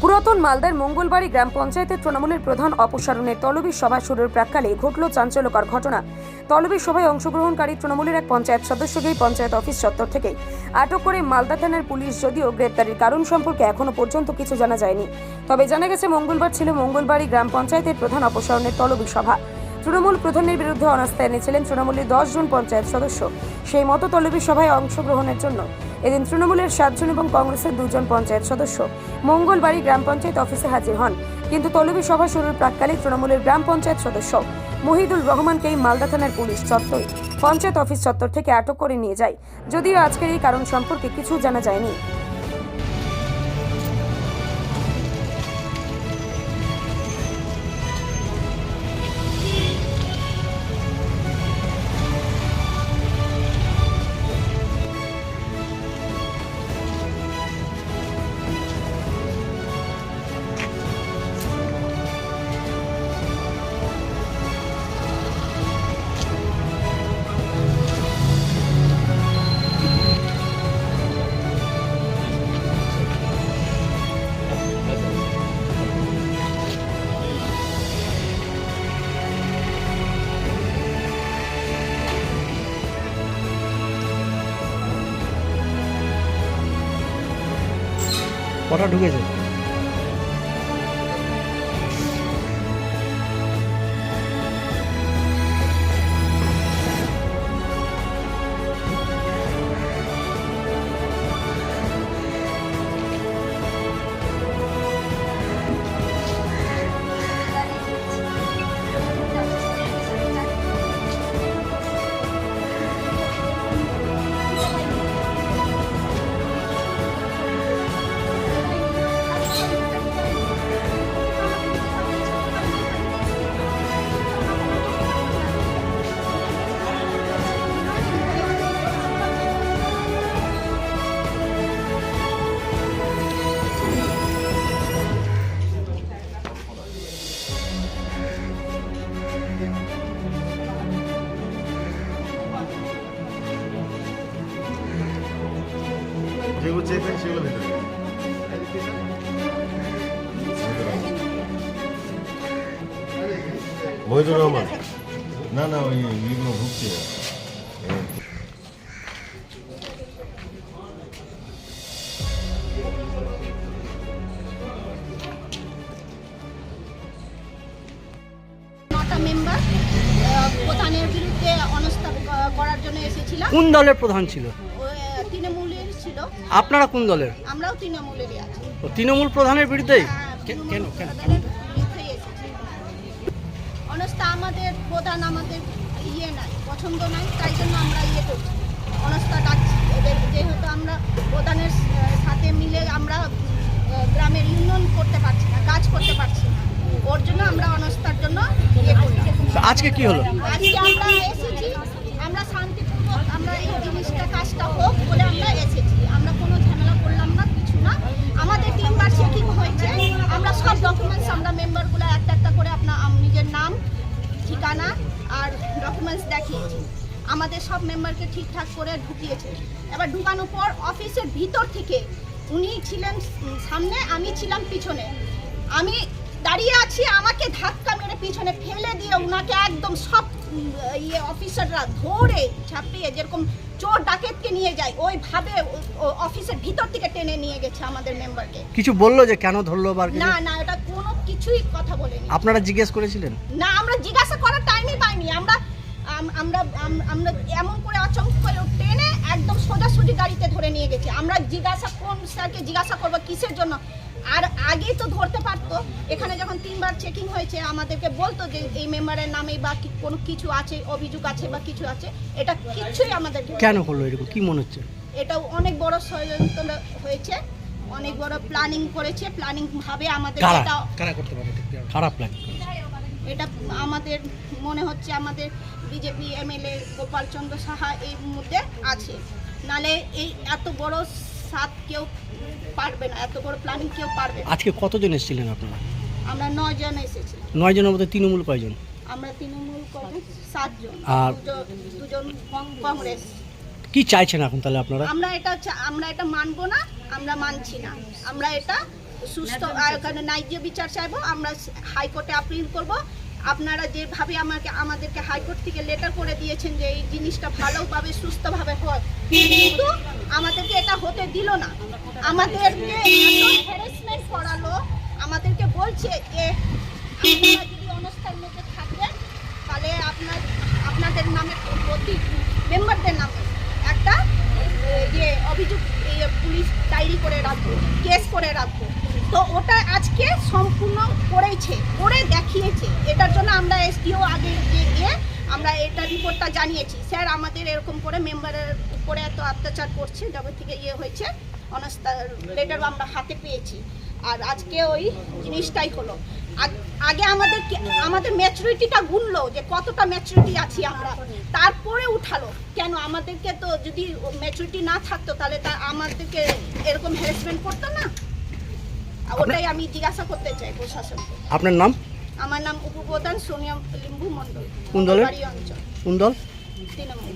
পুরাতন মালদার মঙ্গলবাড়ি গ্রাম পঞ্চায়েতের তৃণমূলের প্রধান অপসারণের তলবি সভা শুরুর প্রাক্কালে ঘটল চাঞ্চল্যকর ঘটনা। তলবি সভায় অংশগ্রহণকারী তৃণমূলের এক পঞ্চায়েত সদস্যকেই পঞ্চায়েত অফিস চত্বর থেকে আটক করে মালদা থানার পুলিশ, যদিও গ্রেপ্তারের কারণ সম্পর্কে এখনো পর্যন্ত কিছু জানা যায়নি। তবে জানা গেছে মঙ্গলবার ছিল মঙ্গলবাড়ি গ্রাম পঞ্চায়েতের প্রধান অপসারণের তলবি সভা। তৃণমূল প্রধানের বিরুদ্ধে অনাস্থা এনেছিলেন তৃণমূলের 10 জন পঞ্চায়েত সদস্য। সেই মতো তলবি সভায় অংশগ্রহণের জন্য এদিন তৃণমূলের 7 জন এবং কংগ্রেসের 2 জন পঞ্চায়েত সদস্য মঙ্গলবাড়ি গ্রাম পঞ্চায়েত অফিসে হাজির হন। কিন্তু তলবি সভা শুরুর প্রাক্কালে তৃণমূলের গ্রাম পঞ্চায়েত সদস্য মহিদুল রহমানকেই মালদা থানার পুলিশ চত্বরে পঞ্চায়েত অফিস চত্বর থেকে আটক করে নিয়ে যায়, যদিও আজকের এই কারণ সম্পর্কে কিছু জানা যায়নি। কটা ঢুকেছে? যেগুলো চেক হয় সেগুলো ভেতরে মহিদুর রহমান না ওই ইগুলো ঢুকছে। মেম্বার প্রধানের বিরুদ্ধে অনাস্থা করার জন্য এসেছিলাম। কোন দলের প্রধান ছিল? তৃণমূলের ছিল। আপনারা কোন দলের? আমরাও তৃণমূলেরই আছি। তৃণমূল প্রধানের বিরুদ্ধেই? কেন অনাস্থা আমাদের প্রধান আমাদের নাই, পছন্দ নাই, তাই জন্য আমরা করছি, অনাস্থা ডাকছি। যেহেতু আমরা প্রধানের সাথে মিলে আমরা গ্রামের ইউনিয়ন করতে পারছি না, কাজ করতে পারছি না, ওর জন্য আমরা অনাস্থার জন্য আজকে কি হলো? আজকে আমরা এসেছি, আমরা শান্তিপূর্বক আমরা এই জিনিসটা কাজটা হোক বলে আমরা এসেছি। আমরা কোনো ঝামেলা করলাম না, কিছু না। আমাদের 3 বার চেকিং হয়েছে। আমরা সব ডকুমেন্টস আমরা মেম্বারগুলো একটা করে আপনার নিজের নাম, ঠিকানা আর ডকুমেন্টস দেখিয়েছি। আমাদের সব মেম্বারকে ঠিকঠাক করে ঢুকিয়েছে। এবার ঢুকানোর পর অফিসের ভিতর থেকে উনি ছিলেন সামনে, আমি ছিলাম পিছনে। আমি দাঁড়িয়ে আছি, আমাকে ধাক্কা মেরে পিছনে ফেলে দিয়ে উনাকে একদম সব অফিসাররা ধরে ঝাঁপিয়ে, যেরকম চোর ডাকাতকে নিয়ে যায় ওইভাবে অফিসের ভিতর থেকে টেনে নিয়ে গেছে আমাদের মেম্বারকে। কিছু বললো যে কেন ধরলো? না এটা কোনো কিছুই কথা বলেনি। আপনারা জিজ্ঞেস করেছিলেন? না, আমরা জিজ্ঞাসা করার টাইমই পাইনি। আমরা এমন করে আচমকা করে টেনে একদম সোজাসুজি গাড়িতে ধরে নিয়ে গেছি। আমরা কোন স্যারকে জিজ্ঞাসা করবো কিসের জন্য? আর আগেই তো ধরতে পারতো। এখানে যখন 3 বার চেকিং হয়েছে আমাদেরকে বলতো যে এই মেম্বারের নামে বা কোনো কিছু আছে, অভিযোগ আছে বা কিছু আছে। এটা কিছুই আমাদেরকে কেন করলো এরকম? কি মনে হচ্ছে? এটা অনেক বড় ষড়যন্ত্র হয়েছে, অনেক বড় প্ল্যানিং করেছে। প্ল্যানিং ভাবে আমাদের কারা করতে পারে? খারাপ প্ল্যান। এটা আমাদের মনে হচ্ছে আমাদের বিজেপি এমএলএ গোপালচন্দ্র সাহা এই মধ্যে আছে, নালে এই এত বড় সাত কেউ পারবে না, এত বড় প্ল্যানিং কেউ পারবে না। আজকে কতজন এসেছিলেন আপনারা? আমরা 9 জন এসেছি। 9 জনের মধ্যে তৃণমূল কয়জন? আমরা তৃণমূল 7 জন, আর 2 জন কংগ্রেস। কি চাইছেন এখন তাহলে আপনারা? আমরা এটা মানবো না, আমরা মানছি না। আমরা এটা সুস্থ ন্যায্য বিচার চাইবো। আমরা হাইকোর্টে আপিল করব। আপনারা যেভাবে আমাদেরকে হাইকোর্ট থেকে লেটার করে দিয়েছেন যে এই জিনিসটা ভালোভাবে সুস্থভাবে হয়, কিন্তু আমাদেরকে এটা হতে দিল না। আমাদেরকে হ্যারাসমেন্ট করালো, আমাদেরকে বলছে যে আপনারা যদি অনাস্থার মধ্যে থাকেন তাহলে আপনাদের নামে প্রতি মেম্বারদের নামে একটা যে অভিযোগ পুলিশ ডায়েরি করে রাখবো, কেস করে রাখবো। তো ওটা আজকে সম্পূর্ণ করে দেখিয়েছে। এটার জন্য আমরা এসডিও আগে গিয়ে আমরা এটা রিপোর্টটা জানিয়েছি, স্যার আমাদের এরকম করে মেম্বারের উপরে এত অত্যাচার করছে, যবে থেকে হয়েছে অনাস্থার লেটারও আমরা হাতে পেয়েছি। আর আজকে ওই জিনিসটাই হলো। আগে আমাদের ম্যাচুরিটিটা গুনলো যে কতটা ম্যাচুরিটি আছি আমরা, তারপরে উঠালো। কেন আমাদেরকে তো যদি ম্যাচুরিটি না থাকতো তাহলে আমাদেরকে এরকম হ্যারাসমেন্ট করতো না। ওটাই আমি জিজ্ঞাসা করতে চাই প্রশাসনকে। আপনার নাম? আমার নাম উপপ্রধান সোনিয়া লিম্বু মণ্ডল, কোন দলের? বাড়ি অঞ্চল, কোন দল? তৃণমূল।